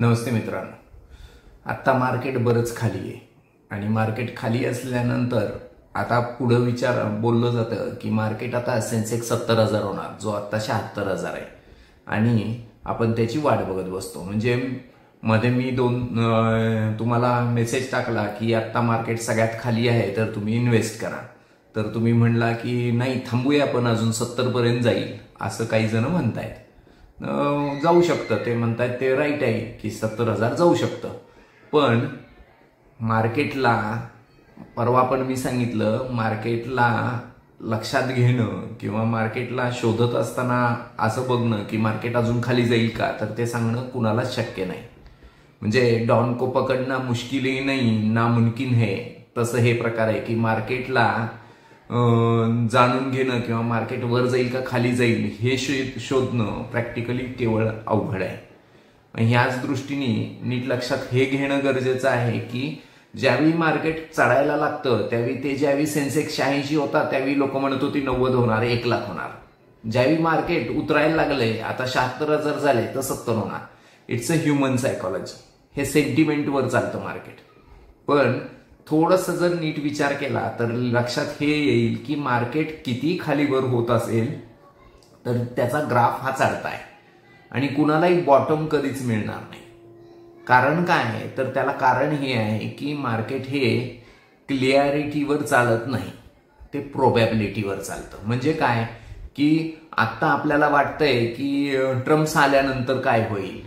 नमस्ते मित्रांनो, आता मार्केट बरंच खाली आहे आणि मार्केट खाली असल्यानंतर आता पुढे विचार बोललं जातं की मार्केट आता सेन्सेक्स 70,000 होणार, जो आता 76,000 आहे आणि आपण त्याची वाट बघत बसतो. म्हणजे मध्ये मी तुम्हाला मेसेज टाकला की आता मार्केट सगळ्यात खाली आहे तर तुम्ही इन्व्हेस्ट करा. तर तुम्ही म्हणला की नाही थांबूया, पण अजून 70 पर्यंत जाईल असं काही जण म्हणतायत. जाऊ शकतं, ते म्हणतात ते राईट आहे की 70,000 जाऊ शकतं. पण मार्केटला परवा पण मी सांगितलं, मार्केटला लक्षात घेणं किंवा मार्केटला शोधत असताना असं बघणं की मार्केट अजून खाली जाईल का, तर ते सांगणं कुणालाच शक्य नाही. म्हणजे डॉन को पकडना मुश्किल ही नाही नामुमकिन है, तसं हे प्रकार आहे की मार्केटला जाणून घेणं किंवा मार्केट वर जाईल का खाली जाईल हे शोधणं प्रॅक्टिकली केवळ अवघड आहे. ह्याच दृष्टीने नीट लक्षात हे घेणं गरजेचं आहे की ज्यावेळी मार्केट चढायला लागतं त्यावेळी ते ज्यावेळी सेन्सेक्स 86 होता त्यावेळी लोक म्हणत होती 90 होणार, 1 लाख होणार. ज्यावेळी मार्केट उतरायला लागले, आता 76,000 झाले तर 70 होणार. इट्स अ ह्युमन सायकोलॉजी, हे सेंटिमेंटवर चालतं मार्केट. पण थोडंसं जर नीट विचार केला तर लक्षात हे येईल की मार्केट किती खालीवर होत असेल तर त्याचा ग्राफ हा चढताय आणि कुणालाही बॉटम कधीच मिळणार नाही. कारण काय आहे तर त्याला कारण हे आहे की मार्केट हे क्लिअरिटीवर चालत नाही, ते प्रोबॅबिलिटीवर चालतं. म्हणजे काय की आता आपल्याला वाटतंय की ट्रम्प आल्यानंतर काय होईल,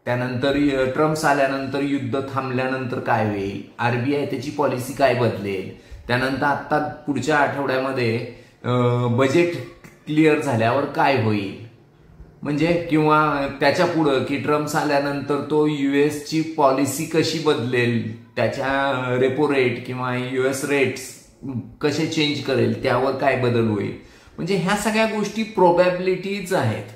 त्यानंतर ट्रम्प आल्यानंतर युद्ध थांबल्यानंतर काय होईल, आरबीआय त्याची पॉलिसी काय बदलेल, त्यानंतर आता पुढच्या आठवड्यामध्ये बजेट क्लिअर झाल्यावर काय होईल, म्हणजे किंवा त्याच्या पुढं की ट्रम्प आल्यानंतर तो यूएसची पॉलिसी कशी बदलेल, त्याच्या रेपो रेट किंवा यूएस रेट्स कसे चेंज करेल, त्यावर काय बदल होईल. म्हणजे ह्या सगळ्या गोष्टी प्रोबॅबिलिटीज आहेत.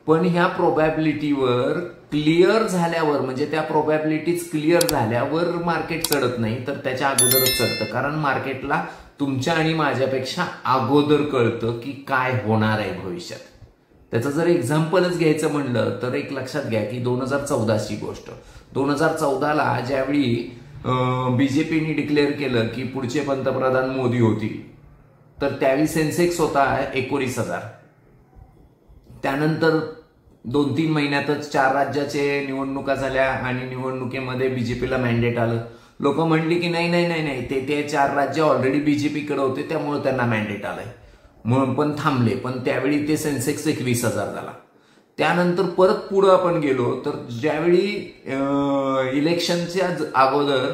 पण ह्या प्रोबॅबिलिटीवर क्लिअर झाल्यावर, म्हणजे त्या प्रोबॅबिलिटीज क्लिअर झाल्यावर मार्केट चढत नाही, तर त्याच्या अगोदरच चढतं. कारण मार्केटला तुमच्या आणि माझ्यापेक्षा अगोदर कळतं की काय होणार आहे भविष्यात. त्याचं जर एक्झाम्पलच घ्यायचं म्हणलं तर एक लक्षात घ्या की 2014ची गोष्ट. 2014ला ज्यावेळी बीजेपीने डिक्लेअर केलं की पुढचे पंतप्रधान मोदी होतील, तर त्यावेळी सेन्सेक्स होता 19,000. त्यानंतर 2-3 महिन्यातच 4 राज्याचे निवडणुका झाल्या आणि निवडणुकीमध्ये बीजेपीला मॅन्डेट आलं. लोक म्हणली की नाही नाही नाही नाही, ते 4 राज्य ऑलरेडी बीजेपीकडे होते त्यामुळे त्यांना मॅन्डेट आलंय म्हणून पण थांबले. पण त्यावेळी ते सेन्सेक्स 21,000 झाला. त्यानंतर परत पुढे आपण गेलो तर ज्यावेळी इलेक्शनच्या अगोदर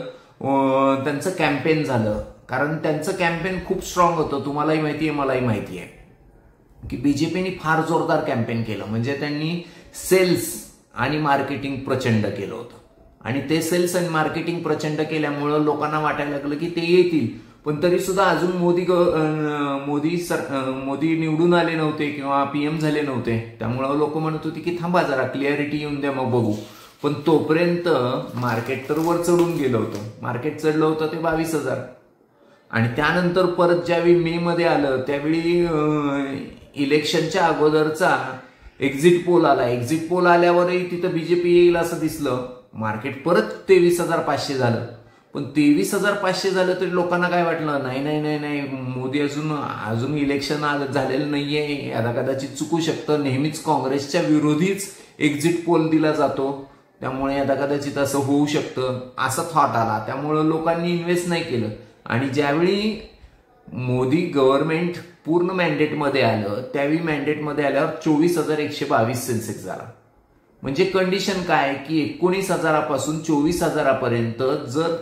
त्यांचं कॅम्पेन झालं, कारण त्यांचं कॅम्पेन खूप स्ट्रॉंग होतं. तुम्हालाही माहिती आहे, मलाही माहिती आहे की बीजेपीने फार जोरदार कॅम्पेन केलं. म्हणजे त्यांनी सेल्स आणि मार्केटिंग प्रचंड केलं होतं आणि ते सेल्स आणि मार्केटिंग प्रचंड केल्यामुळं लोकांना वाटायला लागलं की ते येतील. पण तरी सुद्धा अजून मोदी निवडून आले नव्हते किंवा पीएम झाले नव्हते, त्यामुळं लोक म्हणत होते की थांबा जरा, क्लिअरिटी येऊन द्या मग बघू. पण तोपर्यंत मार्केट तर वर चढून गेलं होतं. मार्केट चढलं होतं ते 22,000 आणि त्यानंतर परत ज्यावेळी मे मध्ये आलं त्यावेळी इलेक्शनच्या अगोदरचा एक्झिट पोल आला. एक्झिट पोल आल्यावरही तिथं बीजेपी येईल असं दिसलं. मार्केट परत 23,500 झालं. पण 23,500 झालं तरी लोकांना काय वाटलं, नाही नाही नाही नाही, मोदी अजून इलेक्शन झालेलं नाहीये, आता कदाचित चुकू शकतं. नेहमीच काँग्रेसच्या विरोधीच एक्झिट पोल दिला जातो, त्यामुळे आता कदाचित असं होऊ शकतं, असं थॉट आला. त्यामुळं लोकांनी इन्व्हेस्ट नाही केलं. आणि ज्यावेळी मोदी गव्हर्नमेंट पूर्ण मॅन्डेटमध्ये आलं त्यावेळी मॅन्डेटमध्ये आल्यावर 24,122 सेन्सेक्स झाला. म्हणजे कंडिशन काय की 19,000 पासून 24,000 पर्यंत जर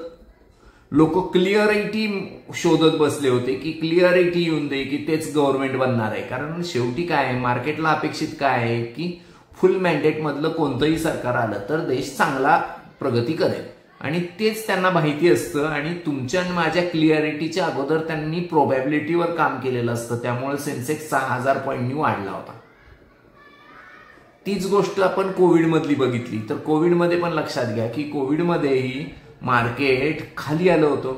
लोक क्लिअरिटी शोधत बसले होते की क्लिअरिटी येऊन दे की तेच गव्हर्नमेंट बनणार आहे. कारण शेवटी काय आहे, मार्केटला अपेक्षित काय आहे की फुल मॅन्डेट मधलं कोणतंही सरकार आलं तर देश चांगला प्रगती करेल आणि तेच त्यांना माहिती असतं. आणि तुमच्या आणि माझ्या क्लिअरिटीच्या अगोदर त्यांनी प्रोबॅबिलिटीवर काम केलेलं असतं. त्यामुळे सेन्सेक्स 6,000 पॉईंटनी वाढला होता. तीच गोष्ट आपण कोविड मधली बघितली तर कोविडमध्ये पण लक्षात घ्या की कोविडमध्येही मार्केट खाली आलं होतं,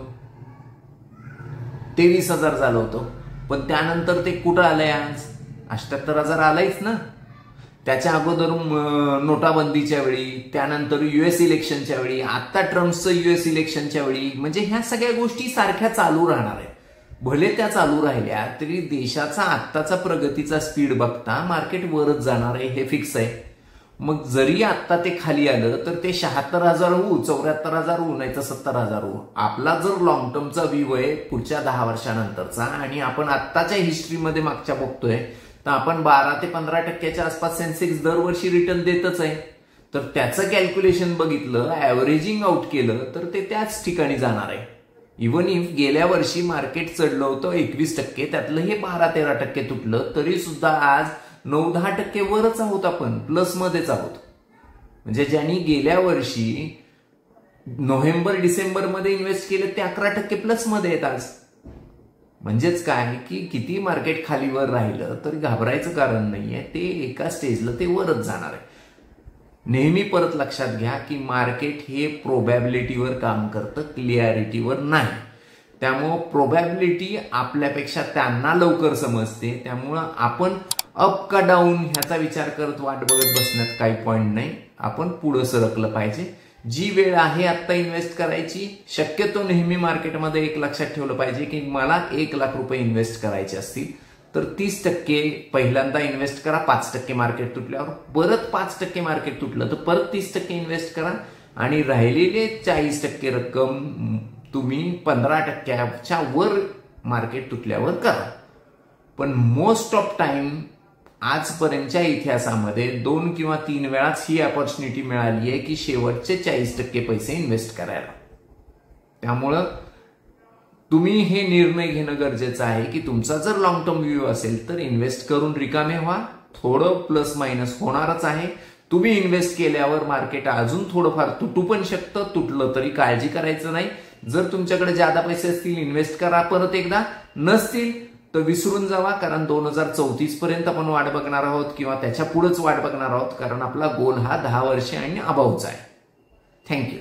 23,000 झालं होतं. पण त्यानंतर ते कुठं आलंय, आज 78,000 आलंयच ना. त्याच्या अगोदर नोटाबंदीच्या वेळी, त्यानंतर युएस इलेक्शनच्या वेळी, आता ट्रम्पचं युएस इलेक्शनच्या वेळी, म्हणजे ह्या सगळ्या गोष्टी सारख्या चालू राहणार आहेत. भले त्या चालू राहिल्या तरी देशाचा आत्ताचा प्रगतीचा स्पीड बघता मार्केट वरच जाणार आहे हे फिक्स आहे. मग जरी आत्ता ते खाली आलं तर ते 76,000 होऊ, 74,000 होऊ, नाही तर 70,000 होऊ. आपला जर लॉंग टर्मचा व्ह्यू आहे पुढच्या 10 वर्षानंतरचा आणि आपण आत्ताच्या हिस्ट्रीमध्ये मागच्या बघतोय तर आपण 12 ते 15% आसपास सेन्सेक्स दरवर्षी रिटर्न देतच आहे. तर त्याचं कॅल्क्युलेशन बघितलं, ऍव्हरेजिंग आउट केलं तर ते त्याच ठिकाणी जाणार आहे. इव्हन इफ गेल्या वर्षी मार्केट चढलं होतं 21%, त्यातलं हे 12-13% तुटलं तरी सुद्धा आज 9-10% वरच आहोत, आपण प्लसमध्येच आहोत. म्हणजे ज्यांनी गेल्या वर्षी नोव्हेंबर-डिसेंबर मध्ये इन्व्हेस्ट केलं ते 11% प्लसमध्ये आहेत आज. म्हणजेच काय की किती मार्केट खालीवर राहिलं तरी घाबरायचं कारण नाहीये, ते एका स्टेजला ते वरच जाणार आहे. नेहमी परत लक्षात घ्या की मार्केट हे प्रोबॅबिलिटीवर काम करतं, क्लिअरिटीवर नाही. त्यामुळं प्रोबॅबिलिटी आपल्यापेक्षा त्यांना लवकर समजते. त्यामुळं आपण अप का डाऊन ह्याचा विचार करत वाट बघत बसण्यात काही पॉइंट नाही. आपण पुढे सरकलं पाहिजे. जी वेळ आहे आता इन्व्हेस्ट करायची, शक्यतो नेहमी मार्केटमध्ये एक लक्षात ठेवलं पाहिजे की मला 1 लाख रुपये इन्व्हेस्ट करायचे असतील तर 30% पहिल्यांदा इन्व्हेस्ट करा. 5% मार्केट तुटल्यावर परत 5% मार्केट तुटलं तर परत 30% इन्व्हेस्ट करा आणि राहिलेले 40% रक्कम तुम्ही 15%च्या वर मार्केट तुटल्यावर करा. पण मोस्ट ऑफ टाइम आजपर्यंतच्या इतिहासामध्ये 2 किंवा 3 वेळाच ही अपॉर्च्युनिटी मिळाली आहे की शेवटचे 40% पैसे इन्व्हेस्ट करायला. त्यामुळं तुम्ही हे निर्णय घेणं गरजेचं आहे की तुमचा जर लॉंग टर्म व्ह्यू असेल तर इन्व्हेस्ट करून रिकामे व्हा. थोडं प्लस मायनस होणारच आहे. तुम्ही इन्व्हेस्ट केल्यावर मार्केट अजून थोडंफार तुटू पण शकतं, तुटलं तरी काळजी करायचं नाही. जर तुमच्याकडे जादा पैसे असतील इन्व्हेस्ट करा परत एकदा, नसतील तर विसरून जावा. कारण 2034 पर्यंत आपण वाट बघणार आहोत किंवा त्याच्या पुढेच वाट बघणार आहोत, कारण आपला गोल हा 10 वर्ष आणि अबाउचा आहे. थँक्यू.